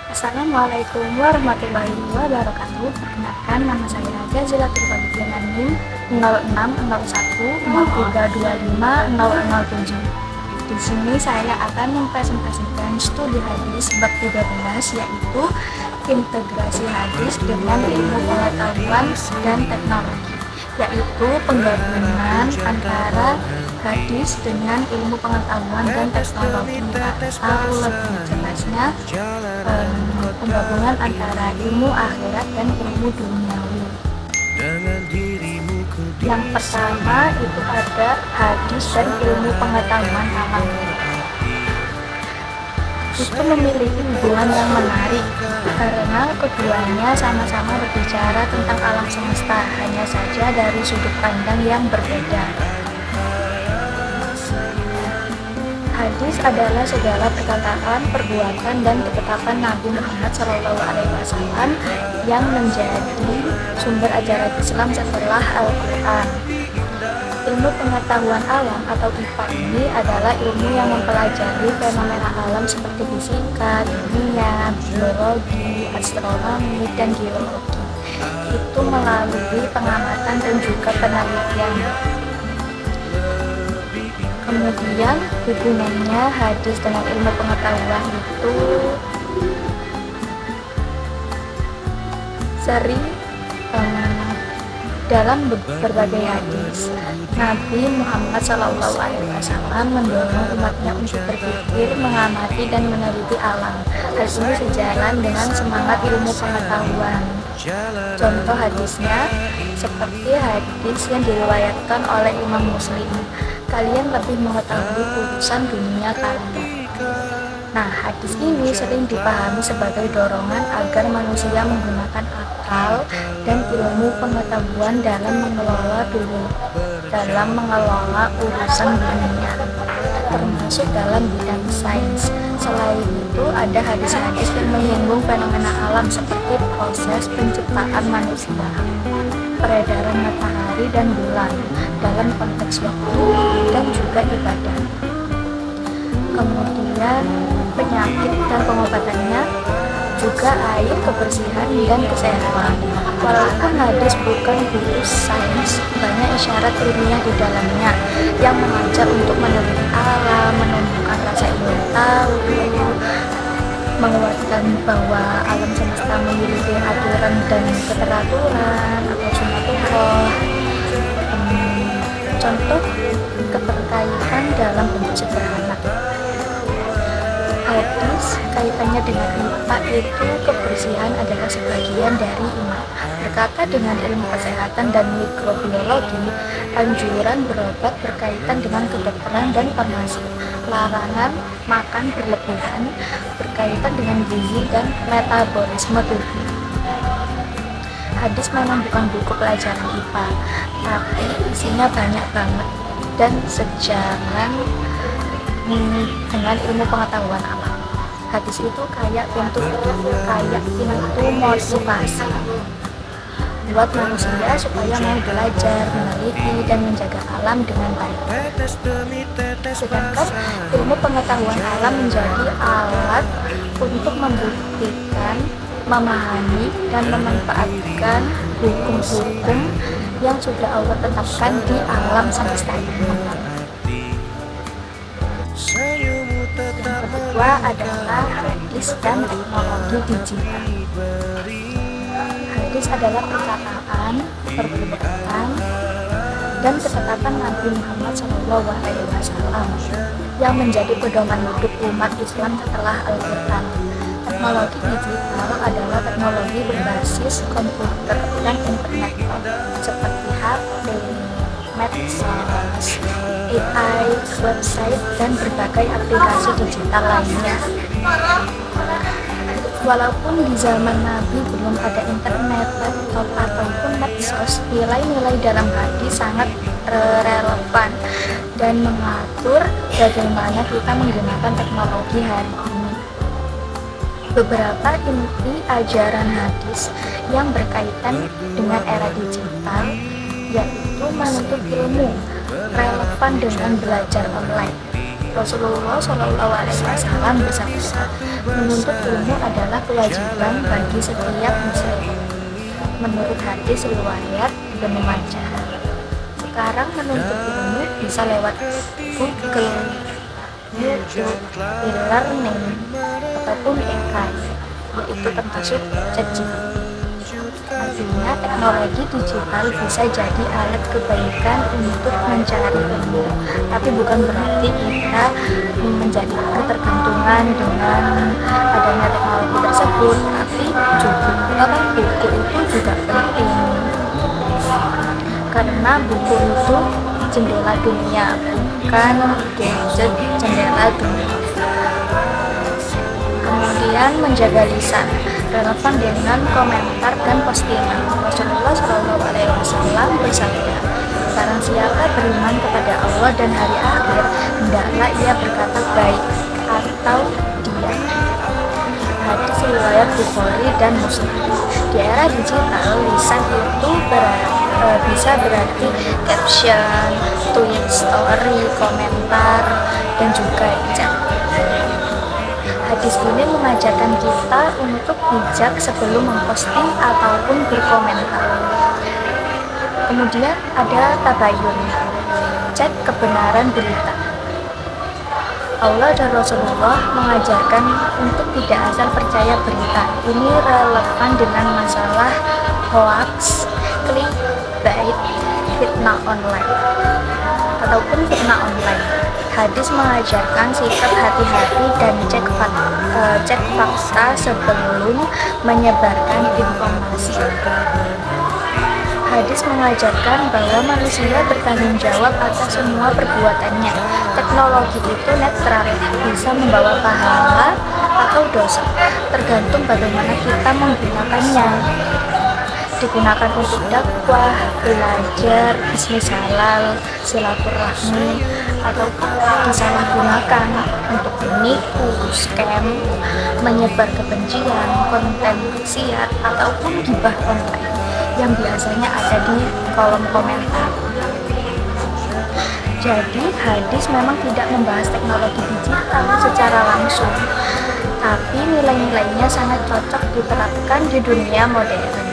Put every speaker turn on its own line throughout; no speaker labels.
Assalamualaikum warahmatullahi wabarakatuh. Perkenalkan, nama saya Jazilatul Fadila NIM 060103250007. Di sini saya akan mempresentasikan studi hadis bab 13, yaitu integrasi hadis dengan ilmu pengetahuan dan teknologi, yaitu penggabungan antara hadis dengan ilmu pengetahuan dan teknologi, atau lebih jelasnya penggabungan antara ilmu akhirat dan ilmu duniawi. Yang pertama itu ada hadis dan ilmu pengetahuan alam. Itu memiliki hubungan yang menarik karena keduanya sama-sama berbicara tentang alam semesta, hanya saja dari sudut pandang yang berbeda. Hadis adalah segala perkataan, perbuatan, dan ketetapan Nabi Muhammad SAW yang menjadi sumber ajaran Islam setelah Al-Quran. Ilmu pengetahuan alam atau IPA ini adalah ilmu yang mempelajari fenomena alam seperti fisika, kimia, biologi, astronomi, dan geologi. Itu melalui pengamatan dan juga penelitian. Kemudian hubungannya hadis dengan ilmu pengetahuan itu sering dalam berbagai hadis. Nabi Muhammad SAW mendorong umatnya untuk berpikir, mengamati, dan meneliti alam. Hal ini sejalan dengan semangat ilmu pengetahuan. Contoh hadisnya seperti hadis yang diriwayatkan oleh Imam Muslim, kalian lebih mengetahui urusan dunia kalian. Nah, hadis ini sering dipahami sebagai dorongan agar manusia menggunakan akal dan ilmu pengetahuan dalam mengelola urusan dunia, termasuk dalam bidang sains. Selain itu, ada hadis-hadis yang menyinggung fenomena alam seperti proses penciptaan manusia, peredaran matahari dan bulan dalam konteks waktu, dan juga ibadah. Kemudian penyakit dan pengobatannya, juga air, kebersihan, dan kesehatan. Walaupun hadis bukan buku sains, banyak isyarat ilmiah di dalamnya yang mengajak untuk meneliti alam, menumbuhkan rasa ingin tahu, menguatkan bahwa alam semesta memiliki aturan dan keteraturan atau sunnatullah. Contoh keterkaitan dalam bentuk sederhana. Hadis kaitannya dengan IPA itu kebersihan adalah sebagian dari iman. Berkata dengan ilmu kesehatan dan mikrobiologi, anjuran berobat berkaitan dengan kedokteran dan farmasi. Larangan makan berlebihan berkaitan dengan gizi dan metabolisme tubuh. Hadis memang bukan buku pelajaran IPA, tapi isinya banyak banget dan sejalan dengan ilmu pengetahuan alam. Hadis itu kayak pintu motivasi buat manusia supaya mau belajar, meneliti, dan menjaga alam dengan baik. Sedangkan ilmu pengetahuan alam menjadi alat untuk membuktikan, memahami, dan memanfaatkan hukum-hukum yang sudah Allah tetapkan di alam semesta ini. Yang kedua adalah hadis dan teknologi digital. Hadis adalah perkataan, perbuatan, dan ketetapan Nabi Muhammad SAW yang menjadi pedoman hidup umat Islam setelah Al-Quran. Teknologi digital adalah teknologi berbasis komputer dan internet seperti HP, medsos, AI, website, dan berbagai aplikasi digital lainnya. Walaupun di zaman Nabi belum ada internet, laptop, ataupun medsos, nilai-nilai dalam hadis sangat relevan dan mengatur bagaimana kita menggunakan teknologi hari ini. Beberapa inti ajaran hadis yang berkaitan dengan era digital, yaitu menuntut ilmu relevan dengan belajar online, Rasulullah Shallallahu Alaihi Wasallam bersabda, menuntut ilmu adalah kewajiban bagi setiap muslim. Menurut hadis riwayat Ibnu Majah. Sekarang menuntut ilmu bisa lewat Google, YouTube, e-learning, ataupun AI, yaitu termasuk ChatGPT. Artinya teknologi digital bisa jadi alat kebaikan untuk mencari ilmu, tapi bukan berarti kita menjadi ketergantungan dengan adanya teknologi tersebut. Tapi juga buku itu juga penting, karena buku itu jendela dunia, bukan gadget jendela dunia. Kemudian menjaga lisan relevan dengan komentar dan postingan. Rasulullah Shallallahu Alaihi Wasallam bersabda, barang siapa beriman kepada Allah dan hari akhir, hendaklah ia berkata baik atau diam. Hadis riwayat Bukhari dan Muslim. Di era digital, lisan itu bisa berarti caption, tweet, story, komentar, dan juga chat. Hadis ini mengajarkan kita untuk bijak sebelum memposting ataupun berkomentar. Kemudian ada tabayun, cek kebenaran berita. Allah dan Rasulullah mengajarkan untuk tidak asal percaya berita. Ini relevan dengan masalah hoax, clickbait, fitnah online, ataupun fitnah online. Hadis mengajarkan sikap hati-hati dan cek fakta sebelum menyebarkan informasi. Hadis mengajarkan bahwa manusia bertanggung jawab atas semua perbuatannya. Teknologi itu netral, bisa membawa pahala atau dosa, tergantung bagaimana kita menggunakannya. Digunakan untuk dakwah, belajar, bisnis halal, silaturahmi, ataupun disalahgunakan untuk menipu, scam, menyebar kebencian, konten maksiat, ataupun gibah online yang biasanya ada di kolom komentar. Jadi hadis memang tidak membahas teknologi digital secara langsung, tapi nilai-nilainya sangat cocok diterapkan di dunia modern.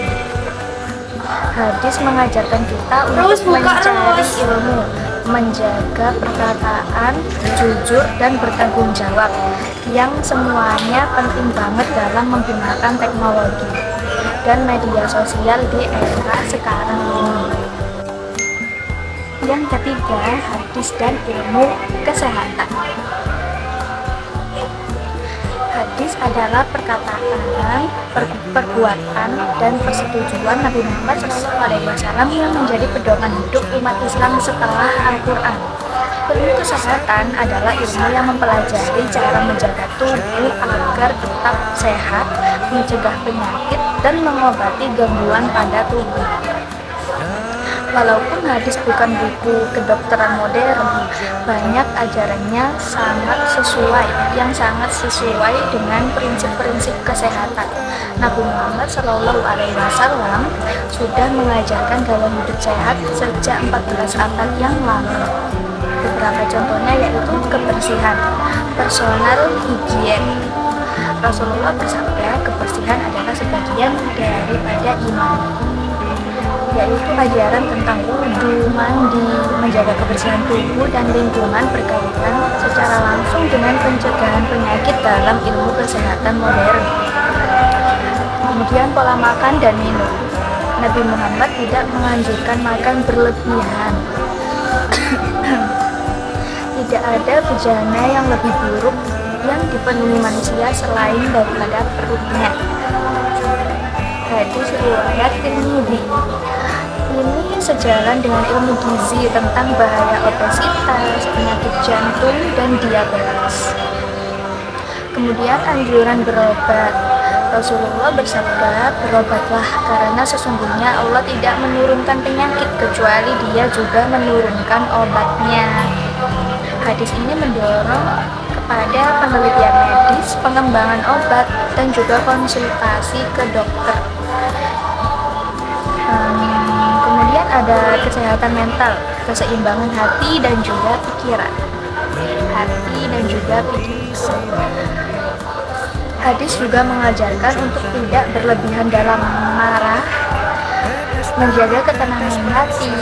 Hadis mengajarkan kita untuk mencari ilmu, menjaga perkataan, jujur, dan bertanggung jawab, yang semuanya penting banget dalam menggunakan teknologi dan media sosial di era sekarang ini. Yang ketiga, hadis dan ilmu kesehatan. Hadis adalah perkataan, perbuatan, dan persetujuan Nabi Muhammad SAW yang menjadi pedoman hidup umat Islam setelah Al-Quran. Ilmu kesehatan adalah ilmu yang mempelajari cara menjaga tubuh agar tetap sehat, mencegah penyakit, dan mengobati gangguan pada tubuh. Walaupun hadis bukan buku kedokteran modern, banyak ajarannya yang sangat sesuai dengan prinsip-prinsip kesehatan. Nabi Muhammad Shallallahu Alaihi Wasallam sudah mengajarkan gaya hidup sehat sejak 14 abad yang lalu. Beberapa contohnya yaitu kebersihan, personal hygiene. Rasulullah bersabda, kebersihan adalah sebagian daripada iman, yaitu ajaran tentang wudhu, mandi, menjaga kebersihan tubuh dan lingkungan berkaitan secara langsung dengan pencegahan penyakit dalam ilmu kesehatan modern. Kemudian pola makan dan minum. Nabi Muhammad tidak menganjurkan makan berlebihan. Tidak ada bejana yang lebih buruk yang dipenuhi manusia selain daripada perutnya. Hadis riwayat Tirmidzi. Ini sejalan dengan ilmu gizi tentang bahaya obesitas, penyakit jantung, dan diabetes. Kemudian anjuran berobat. Rasulullah bersabda, berobatlah karena sesungguhnya Allah tidak menurunkan penyakit kecuali Dia juga menurunkan obatnya. Hadis ini mendorong kepada penelitian medis, pengembangan obat, dan juga konsultasi ke dokter. Kemudian ada kesehatan mental, keseimbangan hati dan juga pikiran. hati, dan juga pikiran. Hadis juga mengajarkan untuk tidak berlebihan dalam marah, menjaga ketenangan hati,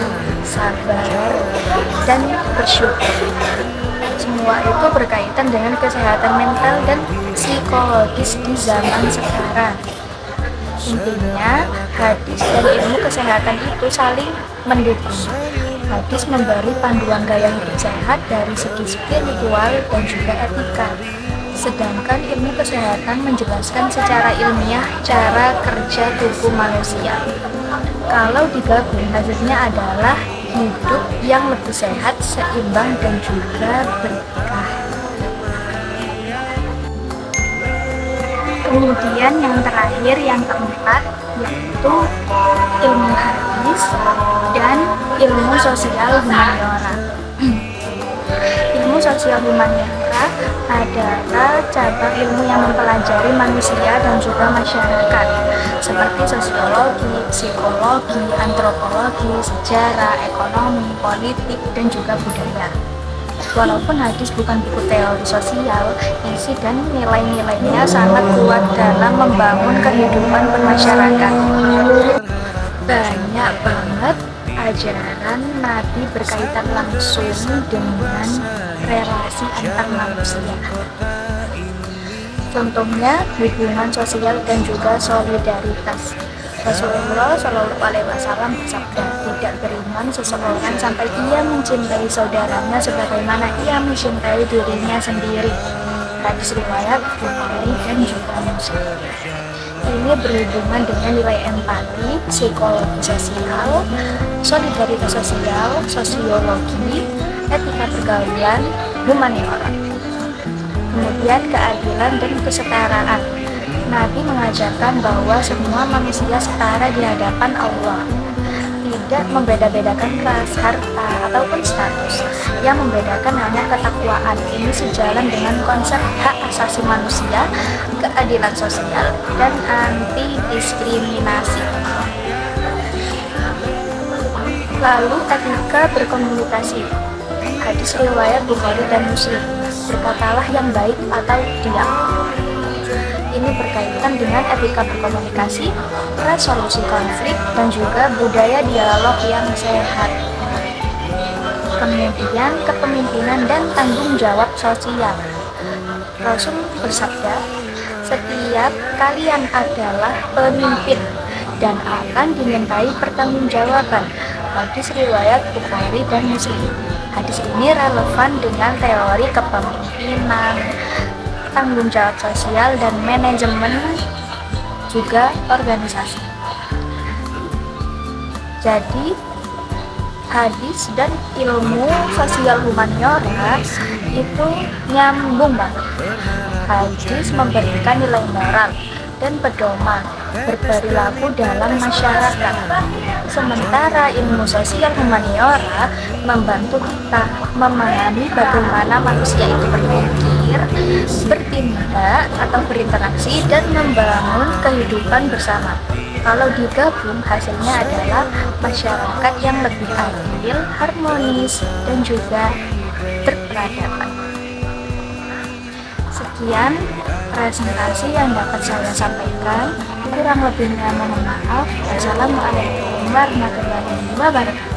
sabar, dan bersyukur. Semua itu berkaitan dengan kesehatan mental dan psikologis di zaman sekarang. Intinya, hadis dan ilmu kesehatan itu saling mendukung. Hadis memberi panduan gaya hidup sehat dari segi spiritual dan juga etika. Sedangkan ilmu kesehatan menjelaskan secara ilmiah cara kerja tubuh manusia. Kalau digabung, hasilnya adalah hidup yang lebih sehat, seimbang, dan juga berkah. Kemudian yang terakhir, yang keempat, yaitu ilmu hadis dan ilmu sosial humaniora. Ilmu sosial humaniora adalah cabang ilmu yang mempelajari manusia dan juga masyarakat, seperti sosiologi, psikologi, antropologi, sejarah, ekonomi, politik, dan juga budaya. Walaupun hadis bukan buku teori sosial, isi dan nilai-nilainya sangat kuat dalam membangun kehidupan bermasyarakat. Banyak banget ajaran Nabi berkaitan langsung dengan relasi antar manusia. Contohnya hubungan sosial dan juga solidaritas. Rasulullah Shallallahu Alaihi Wasallam bersabda, tidak beriman seseorang sampai ia mencintai saudaranya sebagaimana ia mencintai dirinya sendiri. Hadis riwayat Bukhari dan juga Muslim. Ini berhubungan dengan nilai empati, psikologi sosial, solidaritas sosial, sosiologi, etika pergaulan, humaniora. Kemudian keadilan dan kesetaraan. Nabi mengajarkan bahwa semua manusia setara di hadapan Allah, tidak membeda-bedakan ras, harta, ataupun status. Yang membedakan hanya ketakwaan. Ini sejalan dengan konsep hak asasi manusia, keadilan sosial, dan anti diskriminasi. Lalu etika berkomunikasi. Hadis riwayat Bukhari dan Muslim. Berkatalah yang baik atau diam. Ini berkaitan dengan etika berkomunikasi, resolusi konflik, dan juga budaya dialog yang sehat. Kemudian kepemimpinan dan tanggung jawab sosial. Rasul bersabda, setiap kalian adalah pemimpin dan akan dimintai pertanggungjawaban. Hadis riwayat Bukhari dan Muslim. Hadis ini relevan dengan teori kepemimpinan, tanggung jawab sosial, dan manajemen juga organisasi. Jadi hadis dan ilmu sosial humaniora itu nyambung banget. Hadis memberikan nilai moral dan pedoman berperilaku dalam masyarakat, sementara ilmu sosial humaniora membantu kita memahami bagaimana manusia itu berpikir, bertindak atau berinteraksi, dan membangun kehidupan bersama. Kalau digabung, hasilnya adalah masyarakat yang lebih adil, harmonis, dan juga berperadaban. Sekian presentasi yang dapat saya sampaikan. Kurang lebihnya mohon maaf. Wassalamualaikum warahmatullahi wabarakatuh.